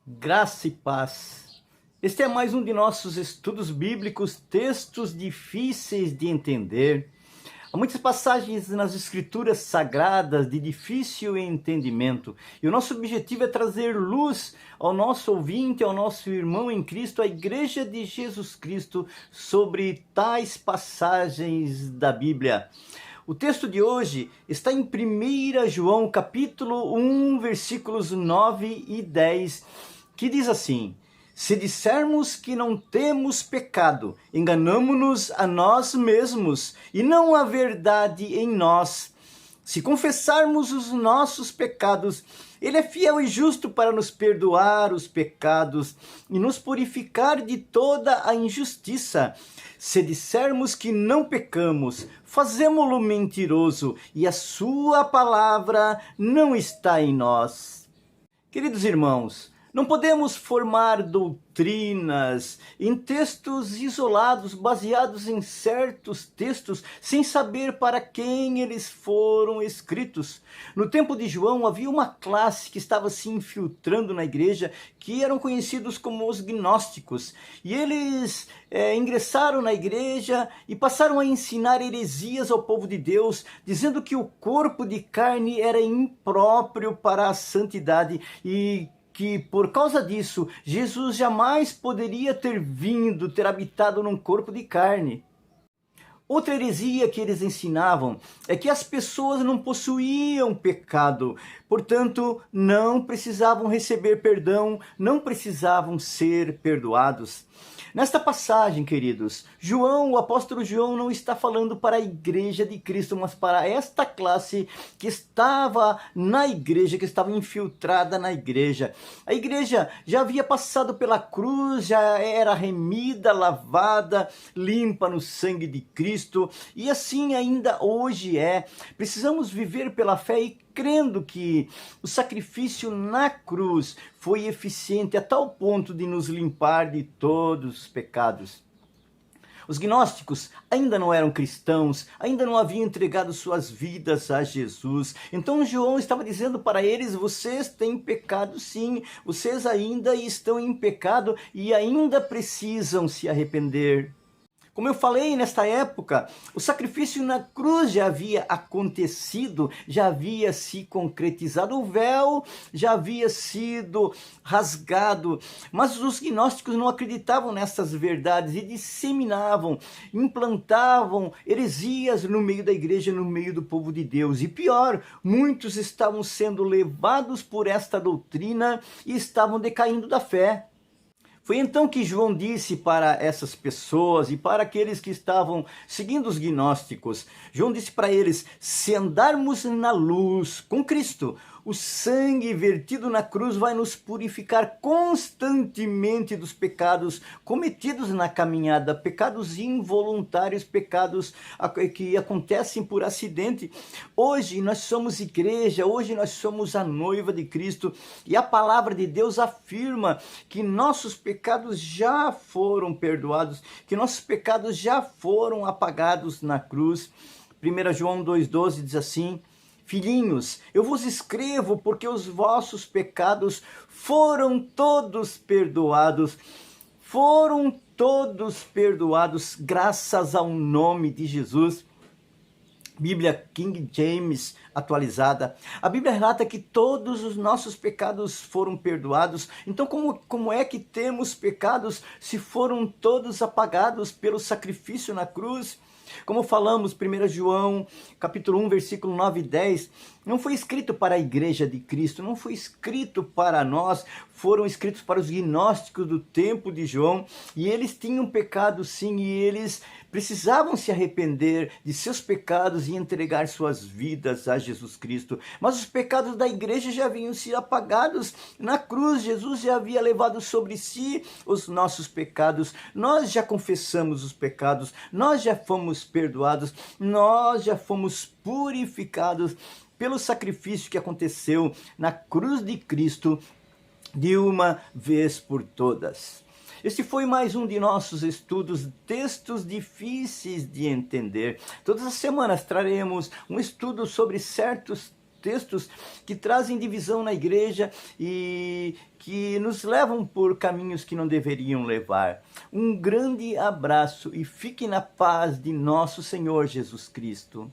Graça e paz. Este é mais um de nossos estudos bíblicos, textos difíceis de entender. Há muitas passagens nas escrituras sagradas de difícil entendimento. E o nosso objetivo é trazer luz ao nosso ouvinte, ao nosso irmão em Cristo, à Igreja de Jesus Cristo, sobre tais passagens da Bíblia. O texto de hoje está em 1 João, capítulo 1, versículos 9 e 10, que diz assim: se dissermos que não temos pecado, enganamo-nos a nós mesmos e não há verdade em nós. Se confessarmos os nossos pecados, Ele é fiel e justo para nos perdoar os pecados e nos purificar de toda a injustiça. Se dissermos que não pecamos, fazemo-lo mentiroso e a sua palavra não está em nós. Queridos irmãos, não podemos formar doutrinas em textos isolados, baseados em certos textos, sem saber para quem eles foram escritos. No tempo de João, havia uma classe que estava se infiltrando na igreja, que eram conhecidos como os gnósticos. E eles ingressaram na igreja e passaram a ensinar heresias ao povo de Deus, dizendo que o corpo de carne era impróprio para a santidade e que por causa disso, Jesus jamais poderia ter habitado num corpo de carne. Outra heresia que eles ensinavam é que as pessoas não possuíam pecado, portanto, não precisavam receber perdão, não precisavam ser perdoados. Nesta passagem, queridos, o apóstolo João não está falando para a igreja de Cristo, mas para esta classe que estava na igreja, que estava infiltrada na igreja. A igreja já havia passado pela cruz, já era remida, lavada, limpa no sangue de Cristo, e assim ainda hoje é. Precisamos viver pela fé e crendo que o sacrifício na cruz foi eficiente a tal ponto de nos limpar de todos os pecados. Os gnósticos ainda não eram cristãos, ainda não haviam entregado suas vidas a Jesus. Então João estava dizendo para eles: vocês têm pecado sim, vocês ainda estão em pecado e ainda precisam se arrepender. Como eu falei, nesta época, o sacrifício na cruz já havia acontecido, já havia se concretizado, o véu já havia sido rasgado, mas os gnósticos não acreditavam nessas verdades e disseminavam, implantavam heresias no meio da igreja, no meio do povo de Deus. E pior, muitos estavam sendo levados por esta doutrina e estavam decaindo da fé. Foi então que João disse para essas pessoas e para aqueles que estavam seguindo os gnósticos, João disse para eles: se andarmos na luz com Cristo, o sangue vertido na cruz vai nos purificar constantemente dos pecados cometidos na caminhada, pecados involuntários, pecados que acontecem por acidente. Hoje nós somos igreja, hoje nós somos a noiva de Cristo e a palavra de Deus afirma que nossos pecados já foram perdoados, que nossos pecados já foram apagados na cruz. 1 João 2,12 diz assim: filhinhos, eu vos escrevo porque os vossos pecados foram todos perdoados. Foram todos perdoados graças ao nome de Jesus. Bíblia King James atualizada. A Bíblia relata que todos os nossos pecados foram perdoados. Então como é que temos pecados se foram todos apagados pelo sacrifício na cruz? Como falamos, 1 João, capítulo 1, versículo 9 e 10, não foi escrito para a igreja de Cristo, não foi escrito para nós, foram escritos para os gnósticos do tempo de João, e eles tinham pecado sim, e eles precisavam se arrepender de seus pecados e entregar suas vidas a Jesus Cristo. Mas os pecados da igreja já haviam sido apagados na cruz. Jesus já havia levado sobre si os nossos pecados. Nós já confessamos os pecados, nós já fomos perdoados, nós já fomos purificados pelo sacrifício que aconteceu na cruz de Cristo de uma vez por todas. Este foi mais um de nossos estudos, textos difíceis de entender. Todas as semanas traremos um estudo sobre certos textos que trazem divisão na igreja e que nos levam por caminhos que não deveriam levar. Um grande abraço e fique na paz de nosso Senhor Jesus Cristo.